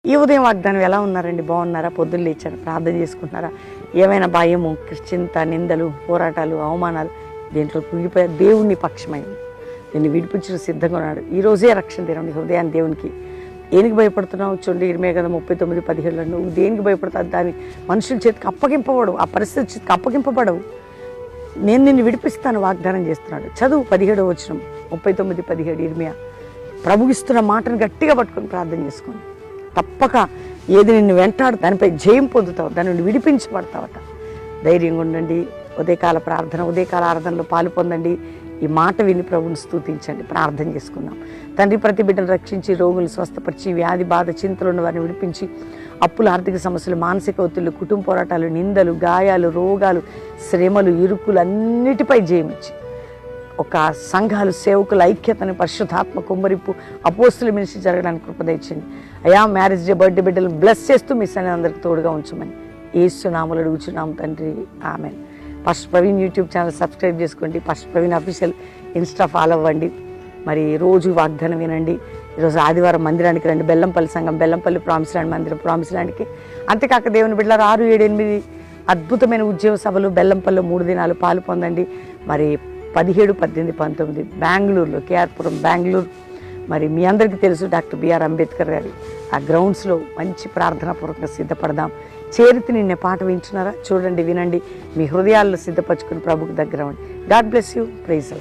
ఈ ఉదయం వాగ్దానం ఎలా ఉన్నారండి? బాగున్నారా? పొద్దున్న లేచారు, ప్రార్థన చేసుకుంటున్నారా? ఏమైనా భయము, చింత, నిందలు, పోరాటాలు, అవమానాలు దేంట్లో కుంగిపోయా? దేవుని పక్షమైంది, నిన్ను విడిపించిన సిద్ధంగా ఉన్నాడు. ఈరోజే రక్షణ దినం. హృదయాన్ని దేవునికి దేనికి భయపడుతున్నావు? చూడండి, ఇరిమియా గ్రంథం 39:17 నువ్వు దేనికి భయపడతావు? దాన్ని మనుషుల చేతికి అప్పగింపబడవు, ఆ పరిస్థితి చేతికి అప్పగింపబడవు. నేను నిన్ను విడిపిస్తాను వాగ్దానం చేస్తున్నాడు. చదువు 17వ వచనం, 39:17 ఇర్మియా. ప్రభుగిస్తున్న మాటను గట్టిగా పట్టుకొని ప్రార్థన చేసుకోండి. తప్పక ఏది నిన్ను వెంటాడు దానిపై జయం పొందుతావు, దాని నుండి విడిపించబడతావట. ధైర్యంగా ఉండండి. ఉదయకాల ప్రార్థన, ఉదయకాల ఆరాధనలో పాలు పొందండి. ఈ మాట విని ప్రభుని స్తుతించండి. ప్రార్థన చేసుకుందాం. తండ్రి, ప్రతి బిడ్డను రక్షించి, రోగులు స్వస్థపరిచి, వ్యాధి బాధ చింతలు ఉన్న వారిని విడిపించి, అప్పులు, ఆర్థిక సమస్యలు, మానసిక ఒత్తిళ్లు, కుటుంబ పోరాటాలు, నిందలు, గాయాలు, రోగాలు, శ్రమలు, ఇరుకులు అన్నిటిపై జయమిచ్చి, ఒక సంఘాలు, సేవకుల ఐక్యతని, పరిశుద్ధాత్మ కుమ్మరింపు, అపోస్తుల మినిస్ట్రీ జరగడానికి కృప దయచేయండి అయా. మ్యారేజ్ డే, బర్త్డే బిడ్డలను బ్లెస్ చేస్తూ మీ సన్ని అందరికి తోడుగా ఉంచమని యేసు నామములో అడుగుచున్నాము తండ్రి, amen. Pastor Praveen YouTube channel subscribe చేసుకోండి. Pastor Praveen official Insta follow అవ్వండి. మరి రోజు వాగ్దానం వినండి. ఈరోజు ఆదివారం మందిరానికి రండి. బెల్లంపల్లి సంఘం, బెల్లంపల్లి ప్రామిస్ ల్యాండ్ మందిరం, ప్రామిస్ ల్యాండ్కి. అంతేకాక దేవుని బిడ్డలారు 6, 7, 8 అద్భుతమైన ఉద్యోగ సభలు బెల్లంపల్లిలో 3 దినాలు పాలు పొందండి. మరి 17, 18, 19 బెంగళూరులో, కేఆర్పురం బెంగళూరు. మరి మీ అందరికీ తెలుసు డాక్టర్ బిఆర్ అంబేద్కర్ గారి ఆ గ్రౌండ్స్లో మంచి ప్రార్థనాపూర్వకంగా సిద్ధపడదాం. చేరితి నిన్నే పాట వింటున్నారా? చూడండి, వినండి, మీ హృదయాల్లో సిద్ధపరచుకుని ప్రభుకు దగ్గర అవ్వండి. God bless you. ప్రైజ్.